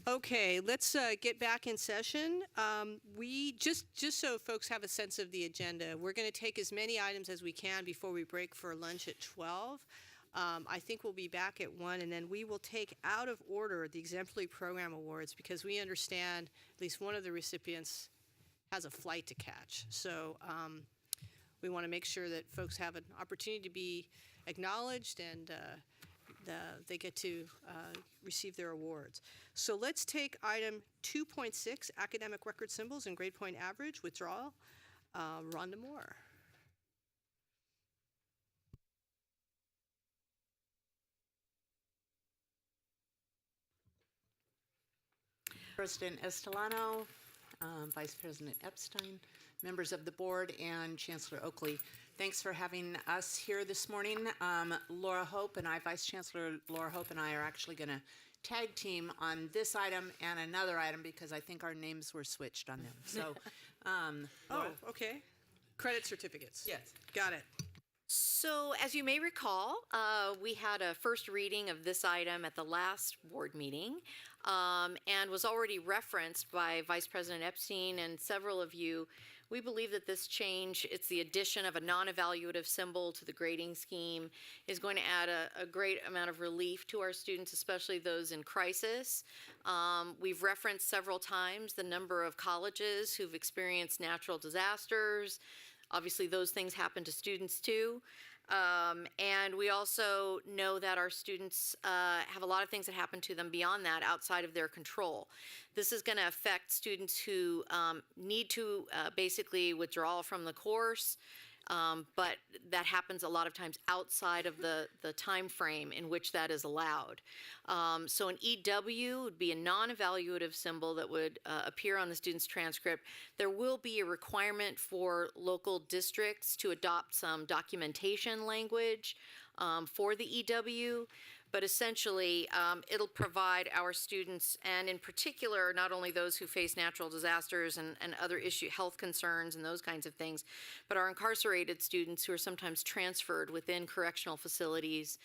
Okay, let's get back in session. We just so folks have a sense of the agenda, we're going to take as many items as we can before we break for lunch at 12. I think we'll be back at 1, and then we will take out of order the Exemplary Program Awards because we understand at least one of the recipients has a flight to catch. So we want to make sure that folks have an opportunity to be acknowledged and they get to receive their awards. So let's take item 2.6, academic record symbols and grade point average, withdrawal. Rhonda Moore. President Estelano, Vice President Epstein, members of the board, and Chancellor Oakley. Thanks for having us here this morning. Laura Hope and I, Vice Chancellor Laura Hope and I are actually going to tag team on this item and another item because I think our names were switched on them. So, Oh, okay. Credit certificates. Yes. Got it. So, as you may recall, we had a first reading of this item at the last board meeting and was already referenced by Vice President Epstein and several of you. We believe that this change, it's the addition of a non-evaluative symbol to the grading scheme, is going to add a great amount of relief to our students, especially those in crisis. We've referenced several times the number of colleges who've experienced natural disasters. Obviously, those things happen to students too. And we also know that our students have a lot of things that happen to them beyond that, outside of their control. This is going to affect students who need to basically withdraw from the course, but that happens a lot of times outside of the time frame in which that is allowed. So an EW would be a non-evaluative symbol that would appear on the student's transcript. There will be a requirement for local districts to adopt some documentation language for the EW, but essentially it'll provide our students, and in particular, not only those who face natural disasters and other health concerns and those kinds of things, but our incarcerated students who are sometimes transferred within correctional facilities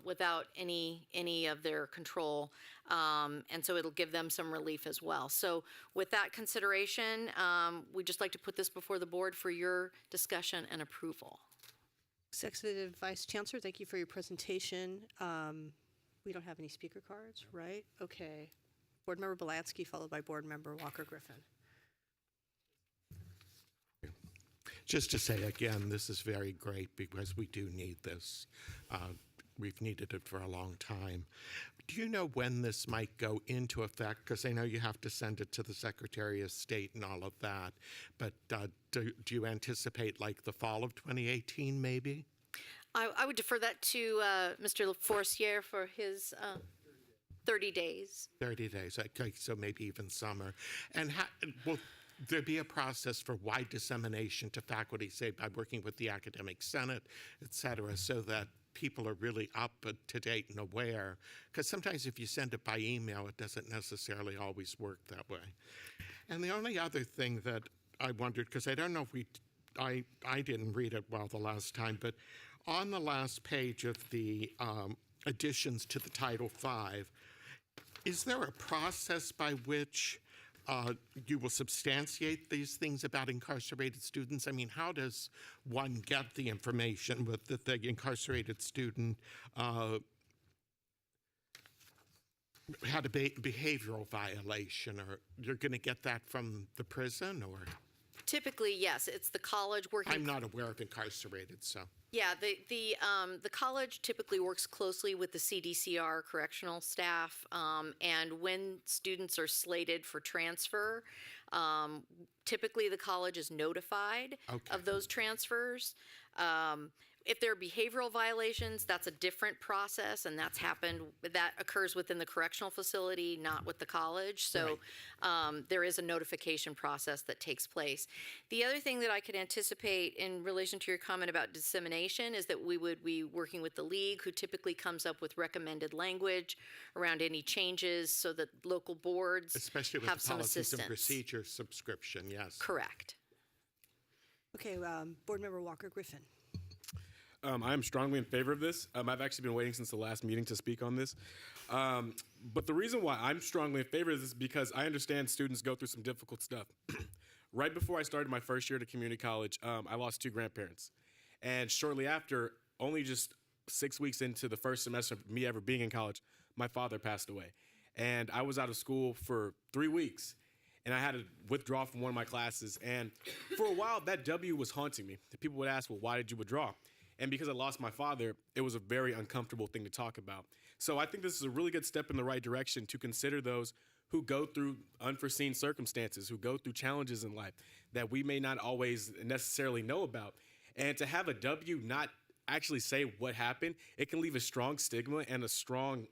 without any of their control. And so it'll give them some relief as well. So with that consideration, we'd just like to put this before the board for your discussion and approval. Executive Vice Chancellor, thank you for your presentation. We don't have any speaker cards, right? Okay. Board Member Belatsky, followed by Board Member Walker-Griffin. Just to say again, this is very great because we do need this. We've needed it for a long time. Do you know when this might go into effect? Because I know you have to send it to the Secretary of State and all of that. But do you anticipate like the fall of 2018 maybe? I would defer that to Mr. Forcier for his 30 days. 30 days, okay, so maybe even summer. And will there be a process for wide dissemination to faculty, say by working with the Academic Senate, et cetera, so that people are really up to date and aware? Because sometimes if you send it by email, it doesn't necessarily always work that way. And the only other thing that I wondered, because I don't know if I didn't read it well the last time, but on the last page of the additions to the Title V, is there a process by which you will substantiate these things about incarcerated students? I mean, how does one get the information with the incarcerated student had a behavioral violation, or you're going to get that from the prison, or? Typically, yes, it's the college working. I'm not aware of incarcerated, so. Yeah, the college typically works closely with the CDCR correctional staff, and when students are slated for transfer, typically the college is notified of those transfers. If there are behavioral violations, that's a different process, and that occurs within the correctional facility, not with the college. So there is a notification process that takes place. The other thing that I could anticipate in relation to your comment about dissemination is that we would be working with the league, who typically comes up with recommended language around any changes so that local boards especially with have the some policies assistance. And procedures subscription, yes. Correct. Okay, Board Member Walker-Griffin. I am strongly in favor of this. I've actually been waiting since the last meeting to speak on this. But the reason why I'm strongly in favor of this is because I understand students go through some difficult stuff. Right before I started my first year at a community college, I lost 2 grandparents. And shortly after, only just 6 weeks into the first semester of me ever being in college, my father passed away. And I was out of school for 3 weeks. And I had to withdraw from one of my classes. And for a while, that W was haunting me. People would ask, well, why did you withdraw? And because I lost my father, it was a very uncomfortable thing to talk about. So I think this is a really good step in the right direction to consider those who go through unforeseen circumstances, who go through challenges in life that we may not always necessarily know about. And to have a W not actually say what happened, it can leave a strong stigma and a strong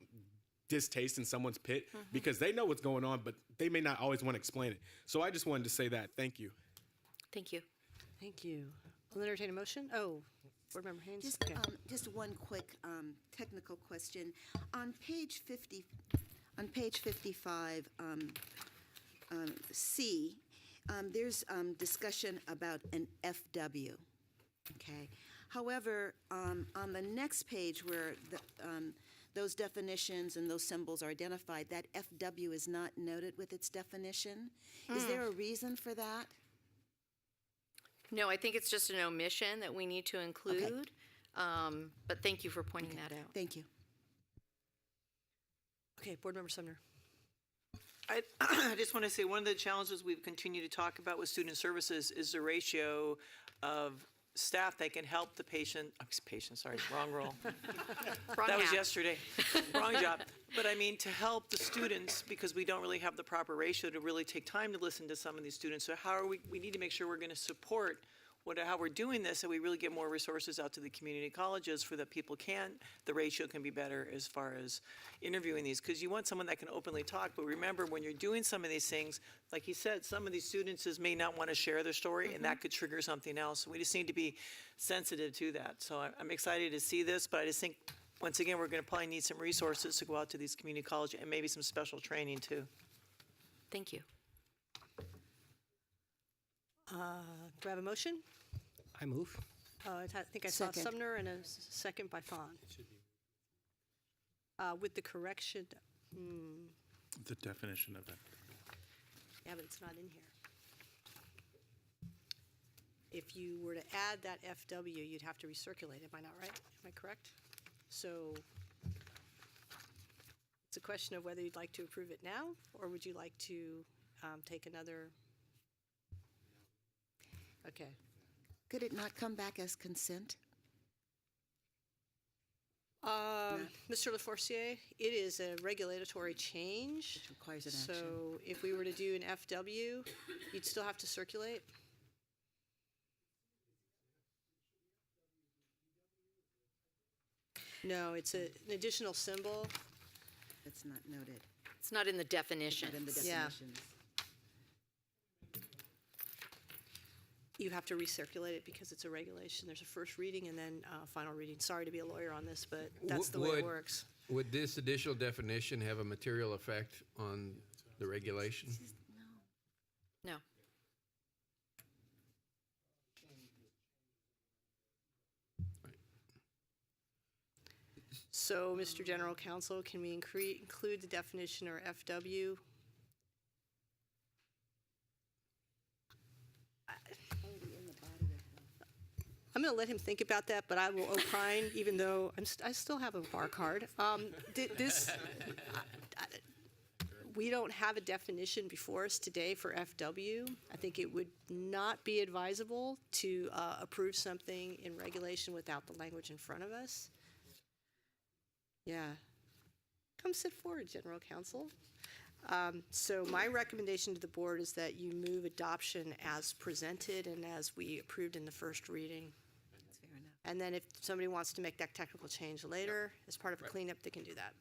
distaste in someone's pit because they know what's going on, but they may not always want to explain it. So I just wanted to say that. Thank you. Thank you. Thank you. I'll entertain a motion. Oh, Board Member Haynes. Just, Okay. just one quick technical question. On page 50, on page 55, C, there's discussion about an FW. Okay. However, on the next page where those definitions and those symbols are identified, that FW is not noted with its definition. Is there a reason for that? No, I think it's just an omission that we need to include. But thank you for pointing that out. Thank you. Okay, Board Member Sumner. I just want to say one of the challenges we've continued to talk about with student services is the ratio of staff that can help the wrong role. Wrong That was hat. yesterday, wrong job. But I mean, to help the students, because we don't really have the proper ratio to really take time to listen to some of these students. So how are we need to make sure we're going to support how we're doing this, so we really get more resources out to the community colleges for that the ratio can be better as far as interviewing these, because you want someone that can openly talk. But remember, when you're doing some of these things, like he said, some of these students may not want to share their story, and that could trigger something else. So we just need to be sensitive to that. So I'm excited to see this, but I just think, once again, we're going to probably need some resources to go out to these community colleges and maybe some special training too. Thank you. Do I have a motion? I move. I think I saw Second. Sumner and a second by Fawn. With the correction, The definition of it. yeah, but it's not in here. If you were to add that FW, you'd have to recirculate. Am I not right? Am I correct? So it's a question of whether you'd like to approve it now, or would you like to take another? Okay. Could it not come back as consent? Mr. Leforcier, it is a regulatory change. Which requires an action. So if we were to do an FW, you'd still have to circulate? No, it's an additional symbol. It's not noted. It's not in the definition. Not in the Yeah. definitions. You have to recirculate it because it's a regulation. There's a first reading and then final reading. Sorry to be a lawyer on this, but that's the way it works. Would this additional definition have a material effect on the regulation? No. So, Mr. General Counsel, can we include the definition or FW? I'm going to let him think about that, but I will opine, even though I still have a bar card. We don't have a definition before us today for FW. I think it would not be advisable to approve something in regulation without the language in front of us. Yeah. Come sit forward, General Counsel. So my recommendation to the board is that you move adoption as presented and as we approved in the first reading. That's fair enough. And then if somebody wants to make that technical change later as part of a cleanup, they can do that.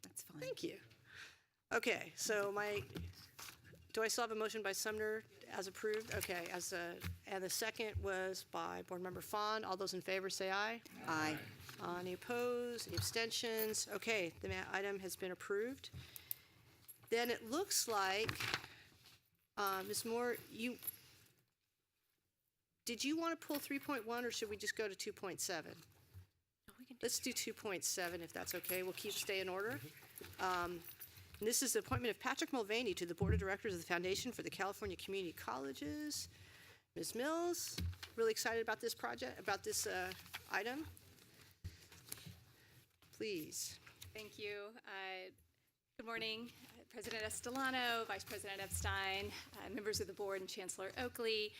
That's fine. Thank you. Okay, so do I still have a motion by Sumner as approved? Okay, and the second was by Board Member Fawn. All those in favor say aye. Aye. Any opposed, any abstentions? Okay, the item has been approved. Then it looks like, Ms. Moore, did you want to pull 3.1 or should we just go to 2.7? Let's do 2.7 if that's okay. We'll stay in order. And this is the appointment of Patrick Mulvaney to the Board of Directors of the Foundation for the California Community Colleges. Ms. Mills, really excited about this project, about this item. Please. Thank you. Good morning, President Estolano, Vice President Epstein, members of the board, and Chancellor Oakley.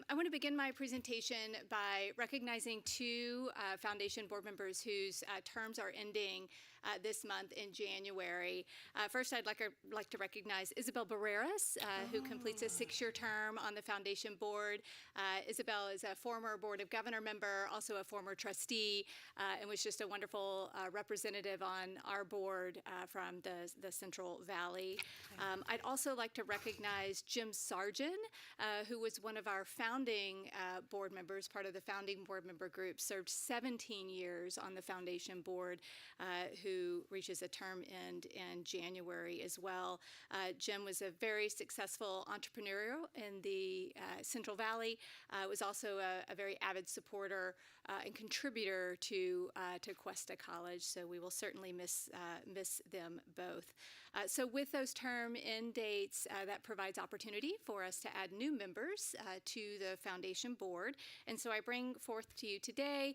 I want to begin my presentation by recognizing two foundation board members whose terms are ending this month in January. First, I'd like to recognize Isabel Barreras, who completes a 6-year term on the foundation board. Isabel is a former Board of Governor member, also a former trustee, and was just a wonderful representative on our board from the Central Valley. I'd also like to recognize Jim Sargent, who was one of our founding board members, part of the founding board member group, served 17 years on the foundation board, who reaches a term end in January as well. Jim was a very successful entrepreneur in the Central Valley, was also a very avid supporter and contributor to Cuesta College, so we will certainly miss them both. So with those term end dates, that provides opportunity for us to add new members to the foundation board. And so I bring forth to you today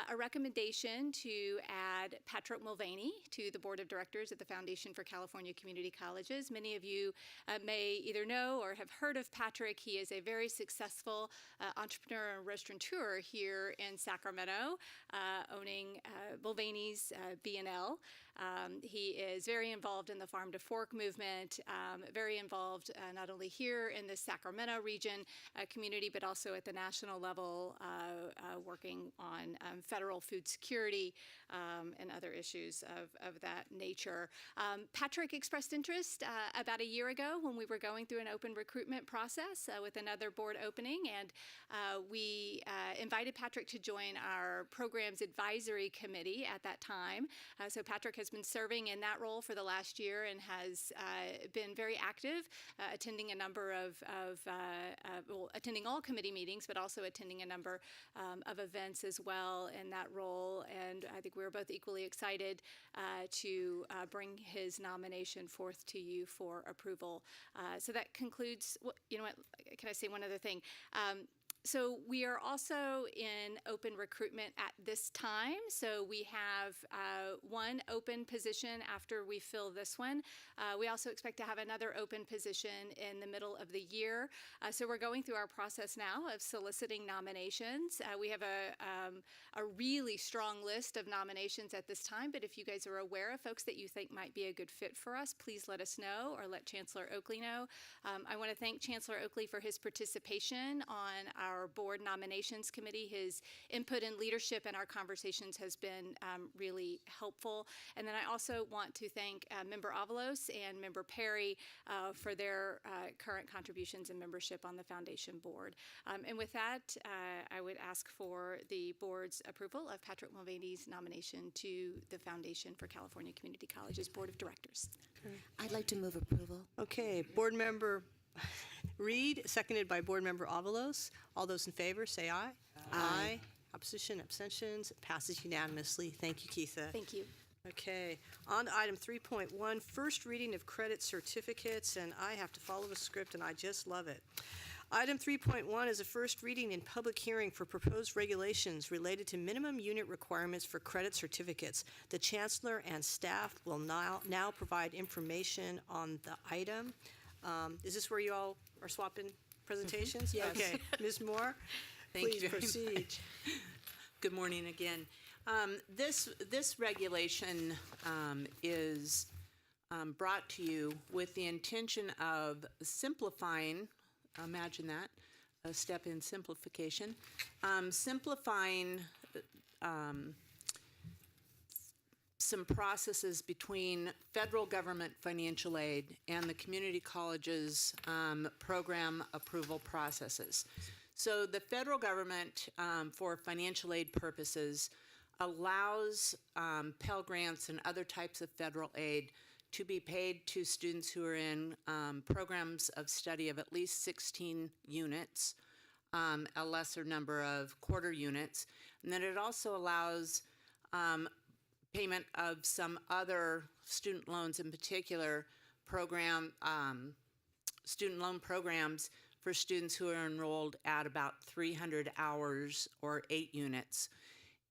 a recommendation to add Patrick Mulvaney to the board of directors at the Foundation for California Community Colleges. Many of you may either know or have heard of Patrick. He is a very successful entrepreneur and restaurateur here in Sacramento, owning Mulvaney's B&L. He is very involved in the Farm to Fork movement, very involved not only here in the Sacramento region community, but also at the national level, working on federal food security and other issues of that nature. Patrick expressed interest about a year ago when we were going through an open recruitment process with another board opening, and we invited Patrick to join our programs advisory committee at that time. So Patrick has been serving in that role for the last year and has been very active, attending a number of attending all committee meetings, but also attending a number of events as well in that role. And I think we were both equally excited to bring his nomination forth to you for approval. So that concludes. You know what? Can I say one other thing? So we are also in open recruitment at this time. So we have one open position after we fill this one. We also expect to have another open position in the middle of the year. So we're going through our process now of soliciting nominations. We have a really strong list of nominations at this time, but if you guys are aware of folks that you think might be a good fit for us, please let us know or let Chancellor Oakley know. I want to thank Chancellor Oakley for his participation on our board nominations committee. His input and leadership in our conversations has been really helpful. And then I also want to thank Member Avalos and Member Perry for their current contributions and membership on the foundation board. And with that, I would ask for the board's approval of Patrick Mulvaney's nomination to the Foundation for California Community Colleges Board of Directors. I'd like to move approval. Okay, board member Reed, seconded by board member Avalos. All those in favor, say aye. Aye. Opposition, abstentions, it passes unanimously. Thank you, Keitha. Thank you. Okay, on to item 3.1, first reading of credit certificates, and I have to follow the script, and I just love it. Item 3.1 is a first reading and public hearing for proposed regulations related to minimum unit requirements for credit certificates. The Chancellor and staff will now provide information on the item. Is this where you all are swapping presentations? Yes. Okay, Ms. Moore, Thank please you very proceed. much. Good morning again. This regulation is brought to you with the intention of simplifying, imagine that, a step in simplification, simplifying some processes between federal government financial aid and the community colleges program approval processes. So the federal government, for financial aid purposes, allows Pell Grants and other types of federal aid to be paid to students who are in programs of study of at least 16 units a lesser number of quarter units. And then it also allows payment of some other student loans, in particular student loan programs for students who are enrolled at about 300 hours or 8 units.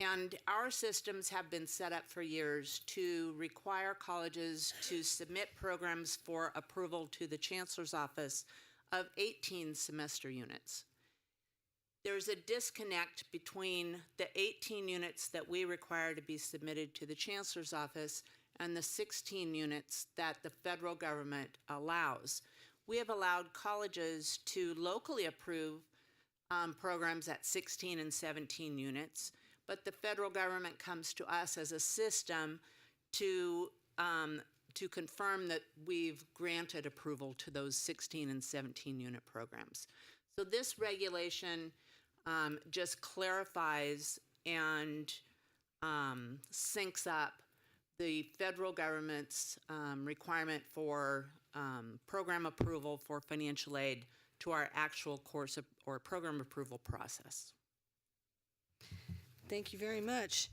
And our systems have been set up for years to require colleges to submit programs for approval to the Chancellor's office of 18 semester units. There's a disconnect between the 18 units that we require to be submitted to the Chancellor's office and the 16 units that the federal government allows. We have allowed colleges to locally approve programs at 16 and 17 units, but the federal government comes to us as a system to confirm that we've granted approval to those 16 and 17 unit programs. So this regulation just clarifies and syncs up the federal government's requirement for program approval for financial aid to our actual course or program approval process. Thank you very much.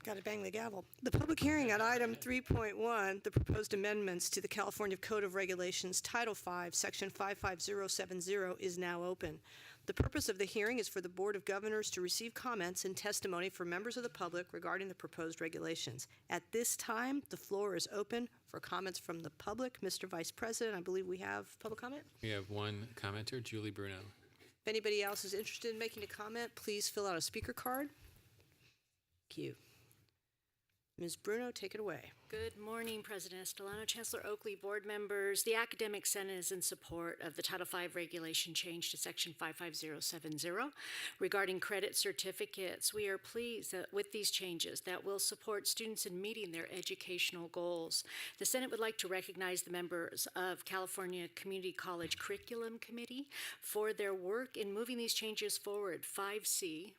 Got to bang the gavel. The public hearing on item 3.1, the proposed amendments to the California Code of Regulations, Title V, Section 55070, is now open. The purpose of the hearing is for the Board of Governors to receive comments and testimony from members of the public regarding the proposed regulations. At this time, the floor is open for comments from the public. Mr. Vice President, I believe we have public comment. We have one commenter, Julie Bruno. If anybody else is interested in making a comment, please fill out a speaker card. Thank you. Ms. Bruno, take it away. Good morning, President Estolano, Chancellor Oakley, board members. The Academic Senate is in support of the Title V regulation change to Section 55070 regarding credit certificates. We are pleased that with these changes that will support students in meeting their educational goals. The Senate would like to recognize the members of California Community College Curriculum Committee for their work in moving these changes forward. 5C.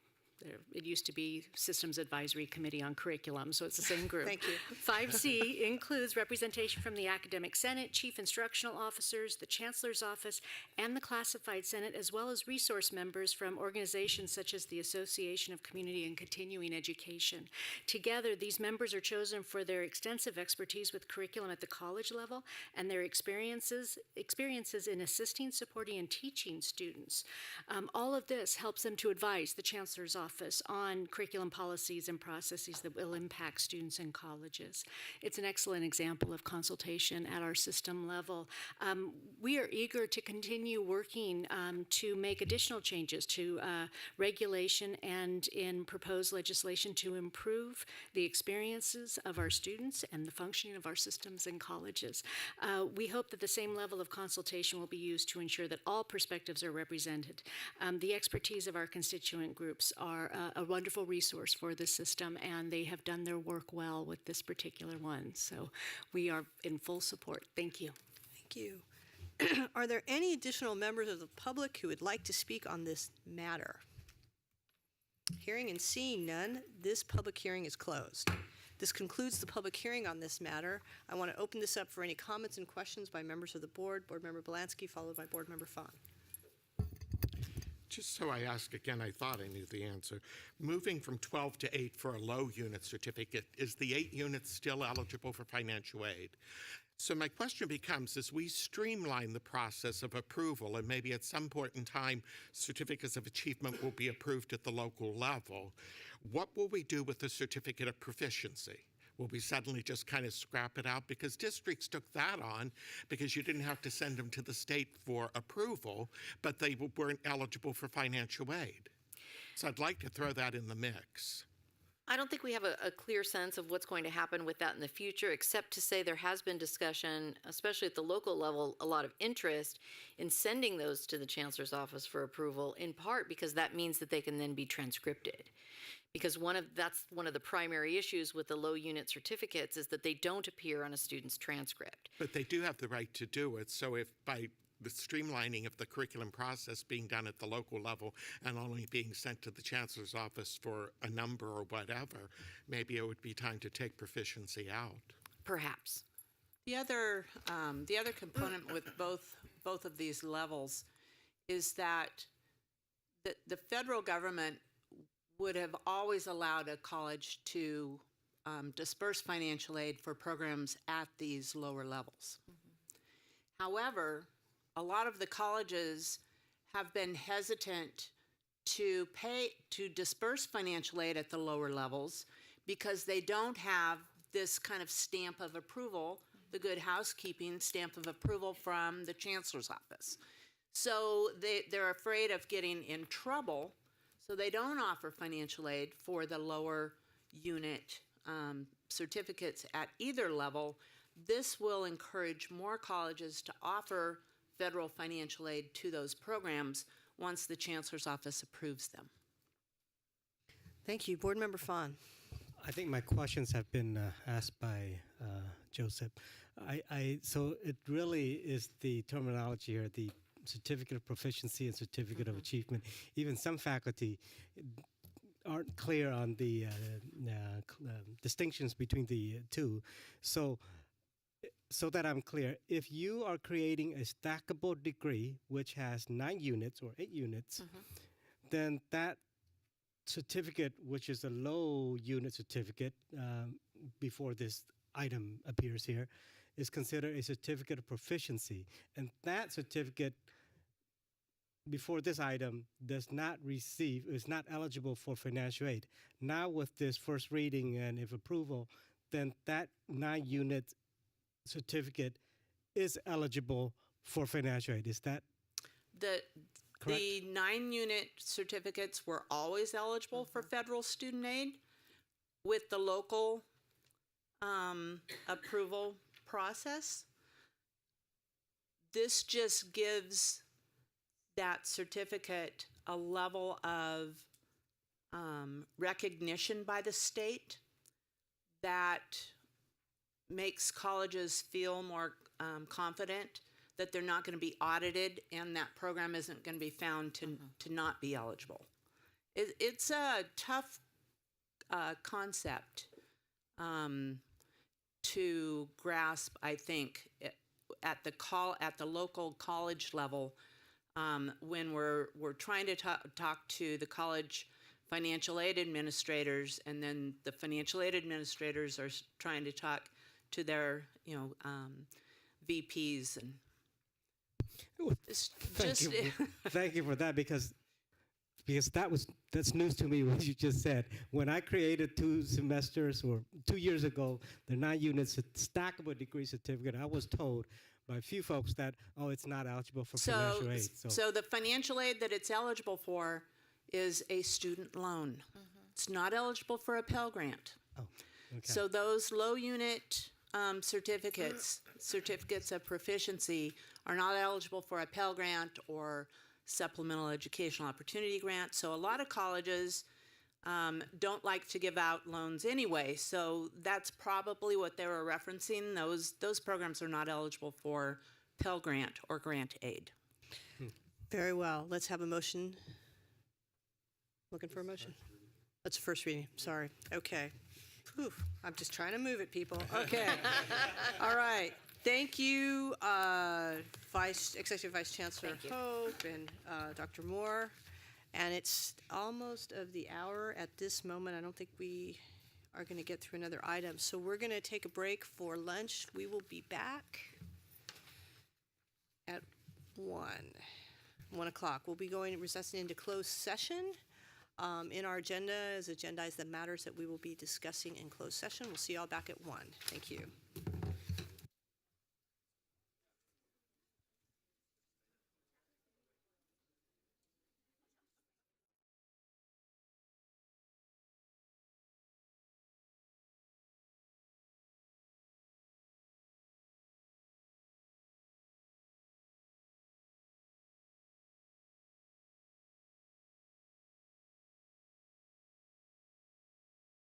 It used to be Systems Advisory Committee on Curriculum, so it's the same group. Thank you. 5C includes representation from the Academic Senate, Chief Instructional Officers, the Chancellor's Office, and the Classified Senate, as well as resource members from organizations such as the Association of Community and Continuing Education. Together, these members are chosen for their extensive expertise with curriculum at the college level and their experiences in assisting, supporting, and teaching students. All of this helps them to advise the Chancellor's Office on curriculum policies and processes that will impact students in colleges. It's an excellent example of consultation at our system level. We are eager to continue working to make additional changes to regulation and in proposed legislation to improve the experiences of our students and the functioning of our systems in colleges. We hope that the same level of consultation will be used to ensure that all perspectives are represented. The expertise of our constituent groups are a wonderful resource for the system, and they have done their work well with this particular one. So we are in full support. Thank you. Thank you. Are there any additional members of the public who would like to speak on this matter? Hearing and seeing none, this public hearing is closed. This concludes the public hearing on this matter. I want to open this up for any comments and questions by members of the board. Board Member Belansky, followed by Board Member Fahn. Just so I ask again, I thought I knew the answer. Moving from 12 to 8 for a low unit certificate, is the 8 units still eligible for financial aid? So my question becomes, as we streamline the process of approval, and maybe at some point in time, certificates of achievement will be approved at the local level, what will we do with the certificate of proficiency? Will we suddenly just kind of scrap it out? Because districts took that on because you didn't have to send them to the state for approval, but they weren't eligible for financial aid. So I'd like to throw that in the mix. I don't think we have a clear sense of what's going to happen with that in the future, except to say there has been discussion, especially at the local level, a lot of interest in sending those to the Chancellor's Office for approval, in part because that means that they can then be transcripted. Because that's one of the primary issues with the low unit certificates is that they don't appear on a student's transcript. But they do have the right to do it. So if by the streamlining of the curriculum process being done at the local level and only being sent to the Chancellor's Office for a number or whatever, maybe it would be time to take proficiency out. Perhaps. The other component with both of these levels is that the federal government would have always allowed a college to disperse financial aid for programs at these lower levels. However, a lot of the colleges have been hesitant to disperse financial aid at the lower levels because they don't have this kind of stamp of approval, the good housekeeping stamp of approval from the Chancellor's office. So they're afraid of getting in trouble, so they don't offer financial aid for the lower unit certificates at either level. This will encourage more colleges to offer federal financial aid to those programs once the Chancellor's office approves them. Thank you. Board Member Fawn. I think my questions have been asked by Joseph. So it really is the terminology here, the certificate of proficiency and certificate of achievement. Even some faculty aren't clear on the distinctions between the two. So that I'm clear, if you are creating a stackable degree which has 9 units or 8 units, then that certificate, which is a low unit certificate, before this item appears here, is considered a certificate of proficiency. And that certificate, before this item, is not eligible for financial aid. Now with this first reading and if approval, then that 9 unit certificate is eligible for financial aid. Is that correct? The 9 unit certificates were always eligible for federal student aid with the local approval process. This just gives that certificate a level of recognition by the state that makes colleges feel more confident that they're not going to be audited and that program isn't going to be found to not be eligible. It's a tough concept to grasp, I think, at the local college level when we're trying to talk to the college financial aid administrators, and then the financial aid administrators are trying to talk to their VPs and Thank you for that, because that's news to me what you just said. When I created 2 semesters or 2 years ago, the 9 units stackable degree certificate, I was told by a few folks that it's not eligible for financial aid. So the financial aid that it's eligible for is a student loan. It's not eligible for a Pell Grant. Oh, okay. So those low unit certificates of proficiency are not eligible for a Pell Grant or supplemental educational opportunity grant. So a lot of colleges don't like to give out loans anyway. So that's probably what they were referencing. Those programs are not eligible for Pell Grant or grant aid. Very well. Let's have a motion. Looking for a motion? That's first reading. Sorry. Okay. Whew. I'm just trying to move it, people. Okay. All right. Thank you, Executive Vice Chancellor Hope and Dr. Moore. And it's almost of the hour at this moment. I don't think we are going to get through another item. So we're going to take a break for lunch. We will be back at 1 o'clock. We'll be recessing into closed session. In our agenda is the matters that we will be discussing in closed session. We'll see you all back at 1. Thank you.